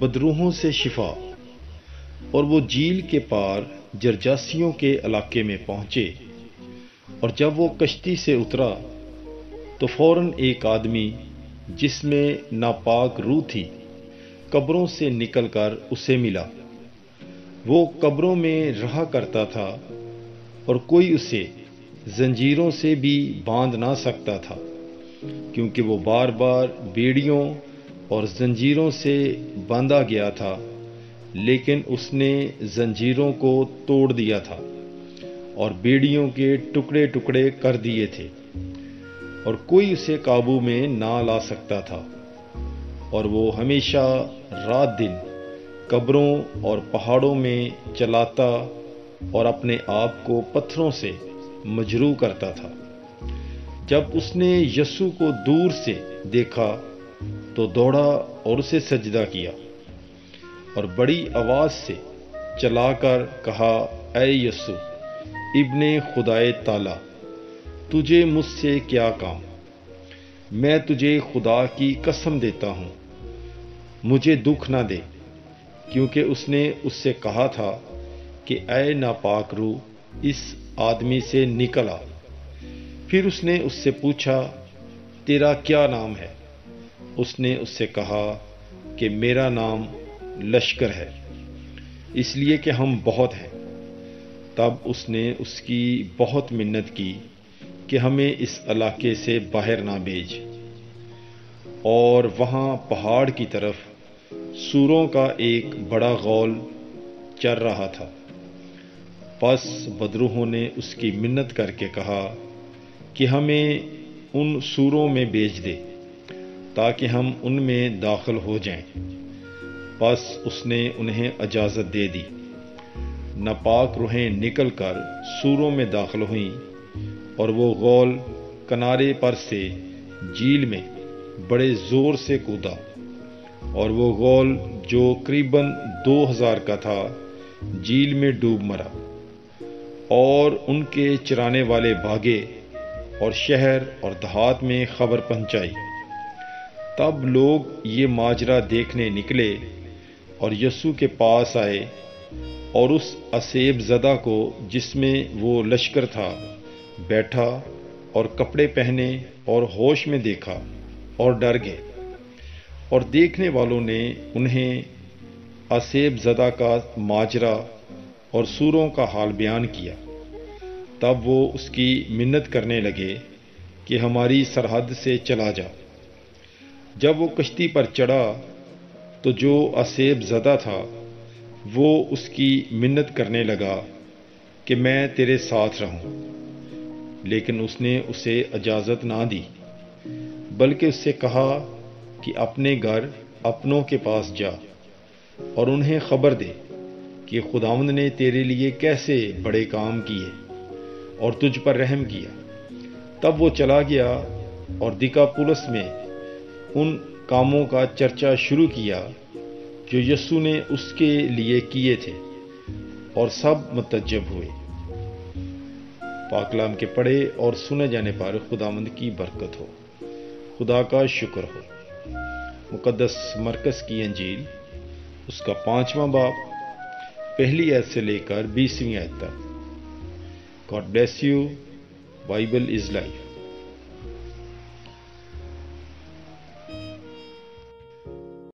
بدروحوں سے شفا۔ اور وہ جھیل کے پار جرجاسیوں کے علاقے میں پہنچے، اور جب وہ کشتی سے اترا تو فوراً ایک آدمی جس میں ناپاک روح تھی قبروں سے نکل کر اسے ملا۔ وہ قبروں میں رہا کرتا تھا، اور کوئی اسے زنجیروں سے بھی باندھ نہ سکتا تھا، کیونکہ وہ بار بار بیڑیوں اور زنجیروں سے باندھا گیا تھا، لیکن اس نے زنجیروں کو توڑ دیا تھا اور بیڑیوں کے ٹکڑے ٹکڑے کر دیے تھے، اور کوئی اسے قابو میں نہ لا سکتا تھا۔ اور وہ ہمیشہ رات دن قبروں اور پہاڑوں میں چلاتا اور اپنے آپ کو پتھروں سے مجروح کرتا تھا۔ جب اس نے یسوع کو دور سے دیکھا تو دوڑا اور اسے سجدہ کیا، اور بڑی آواز سے چلا کر کہا، اے یسوع ابن خدائے تعالی، تجھے مجھ سے کیا کام؟ میں تجھے خدا کی قسم دیتا ہوں، مجھے دکھ نہ دے، کیونکہ اس نے اس سے کہا تھا کہ اے ناپاک روح اس آدمی سے نکل آ۔ پھر اس نے اس سے پوچھا، تیرا کیا نام ہے؟ اس نے اس سے کہا کہ میرا نام لشکر ہے، اس لیے کہ ہم بہت ہیں۔ تب اس نے اس کی بہت منت کی کہ ہمیں اس علاقے سے باہر نہ بھیج۔ اور وہاں پہاڑ کی طرف سوروں کا ایک بڑا غول چر رہا تھا۔ پس بدروحوں نے اس کی منت کر کے کہا کہ ہمیں ان سوروں میں بھیج دے تاکہ ہم ان میں داخل ہو جائیں۔ پس اس نے انہیں اجازت دے دی۔ ناپاک روحیں نکل کر سوروں میں داخل ہوئیں، اور وہ غول کنارے پر سے جھیل میں بڑے زور سے کودا، اور وہ غول جو قریباً 2000 کا تھا جھیل میں ڈوب مرا، اور ان کے چرانے والے بھاگے اور شہر اور دیہات میں خبر پہنچائی۔ تب لوگ یہ ماجرا دیکھنے نکلے اور یسوع کے پاس آئے، اور اس اسیب زدہ کو جس میں وہ لشکر تھا بیٹھا اور کپڑے پہنے اور ہوش میں دیکھا، اور ڈر گئے۔ اور دیکھنے والوں نے انہیں اسیب زدہ کا ماجرا اور سوروں کا حال بیان کیا۔ تب وہ اس کی منت کرنے لگے کہ ہماری سرحد سے چلا جا۔ جب وہ کشتی پر چڑھا تو جو اسیب زدہ تھا وہ اس کی منت کرنے لگا کہ میں تیرے ساتھ رہوں، لیکن اس نے اسے اجازت نہ دی، بلکہ اس سے کہا کہ اپنے گھر اپنوں کے پاس جا اور انہیں خبر دے کہ خداوند نے تیرے لیے کیسے بڑے کام کیے اور تجھ پر رحم کیا۔ تب وہ چلا گیا اور دکاپولس میں ان کاموں کا چرچا شروع کیا جو یسوع نے اس کے لیے کیے تھے، اور سب متعجب ہوئے۔ پاک کلام کے پڑھے اور سنے جانے پر خداوند کی برکت ہو۔ خدا کا شکر ہو۔ مقدس مرکز کی انجیل اس کا 5واں باب پہلی آیت سے لے کر 20ویں آیت تک۔ God bless you. Bible is life.